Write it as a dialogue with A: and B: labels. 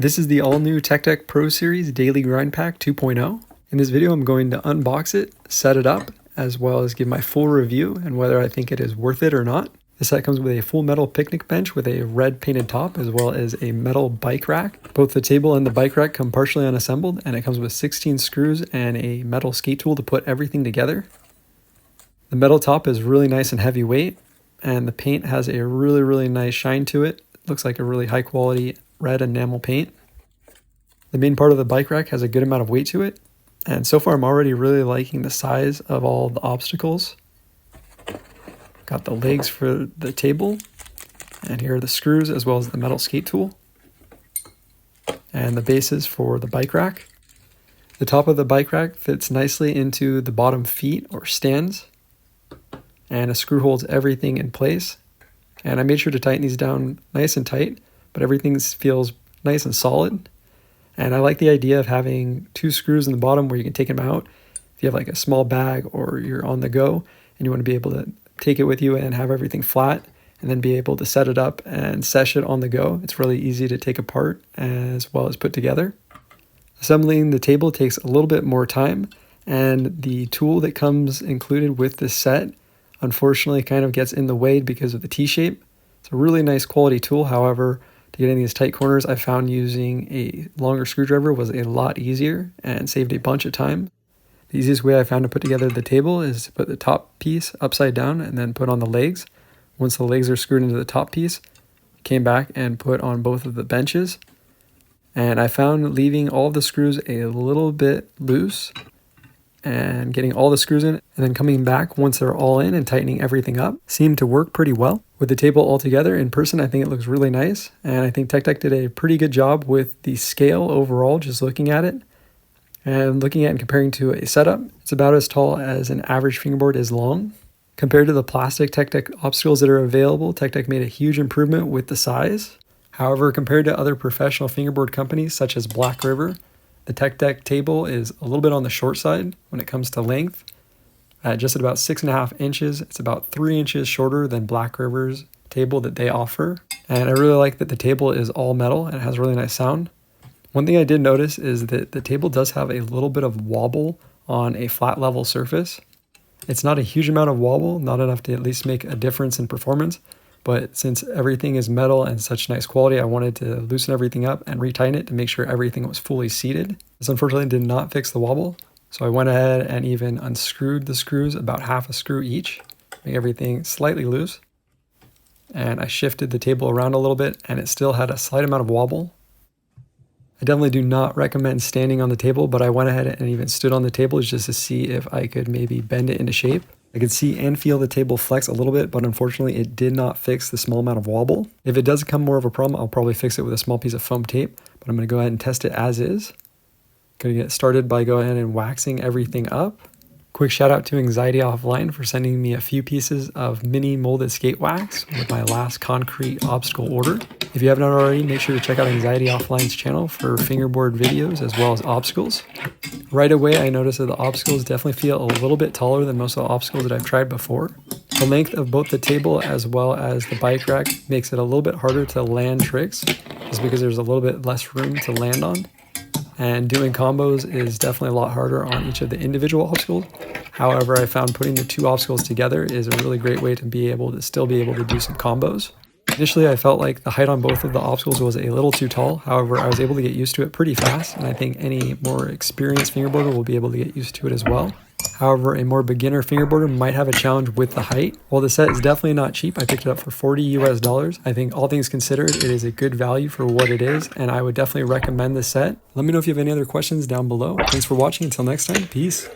A: This is the all-new Tech Deck Pro Series Daily Grind Pack 2.0. In this video, I'm going to unbox it, set it up, as well as give my full review and whether I think it is worth it or not. The set comes with a full metal picnic bench with a red painted top, as well as a metal bike rack. Both the table and the bike rack come partially unassembled, and it comes with 16 screws and a metal skate tool to put everything together. The metal top is really nice and heavyweight, and the paint has a really nice shine to it. It looks like a really high quality red enamel paint. The main part of the bike rack has a good amount of weight to it, and so far I'm already really liking the size of all the obstacles. Got the legs for the table, and here are the screws as well as the metal skate tool, and the bases for the bike rack. The top of the bike rack fits nicely into the bottom feet or stands, and a screw holds everything in place. And I made sure to tighten these down nice and tight, but everything feels nice and solid. And I like the idea of having two screws in the bottom where you can take them out if you have like a small bag or you're on the go and you want to be able to take it with you and have everything flat and then be able to set it up and sesh it on the go. It's really easy to take apart as well as put together. Assembling the table takes a little bit more time, and the tool that comes included with this set unfortunately kind of gets in the way because of the T-shape. It's a really nice quality tool. However, to get in these tight corners, I found using a longer screwdriver was a lot easier and saved a bunch of time. The easiest way I found to put together the table is to put the top piece upside down and then put on the legs. Once the legs are screwed into the top piece, I came back and put on both of the benches. And I found leaving all of the screws a little bit loose and getting all the screws in and then coming back once they're all in and tightening everything up seemed to work pretty well. With the table all together in person, I think it looks really nice, and I think Tech Deck did a pretty good job with the scale overall, just looking at it. And looking at and comparing to a setup, it's about as tall as an average fingerboard is long. Compared to the plastic Tech Deck obstacles that are available, Tech Deck made a huge improvement with the size. However, compared to other professional fingerboard companies such as Black River, the Tech Deck table is a little bit on the short side when it comes to length. Just at about 6.5 inches, it's about 3 inches shorter than Black River's table that they offer. And I really like that the table is all metal and it has really nice sound. One thing I did notice is that the table does have a little bit of wobble on a flat level surface. It's not a huge amount of wobble, not enough to at least make a difference in performance, but since everything is metal and such nice quality, I wanted to loosen everything up and retighten it to make sure everything was fully seated. This unfortunately did not fix the wobble, so I went ahead and even unscrewed the screws, about half a screw each, make everything slightly loose. And I shifted the table around a little bit and it still had a slight amount of wobble. I definitely do not recommend standing on the table, but I went ahead and even stood on the table just to see if I could maybe bend it into shape. I could see and feel the table flex a little bit, but unfortunately it did not fix the small amount of wobble. If it does become more of a problem, I'll probably fix it with a small piece of foam tape, but I'm going to go ahead and test it as is. Going to get started by going ahead and waxing everything up. Quick shout out to Anxiety Offline for sending me a few pieces of mini molded skate wax with my last concrete obstacle order. If you have not already, make sure to check out Anxiety Offline's channel for fingerboard videos as well as obstacles. Right away, I noticed that the obstacles definitely feel a little bit taller than most of the obstacles that I've tried before. The length of both the table as well as the bike rack makes it a little bit harder to land tricks, just because there's a little bit less room to land on. And doing combos is definitely a lot harder on each of the individual obstacles. However, I found putting the two obstacles together is a really great way to be able to still be able to do some combos. Initially, I felt like the height on both of the obstacles was a little too tall. However, I was able to get used to it pretty fast, and I think any more experienced fingerboarder will be able to get used to it as well. However, a more beginner fingerboarder might have a challenge with the height. While the set is definitely not cheap, I picked it up for $40 US. I think all things considered, it is a good value for what it is, and I would definitely recommend this set. Let me know if you have any other questions down below. Thanks for watching. Until next time, peace.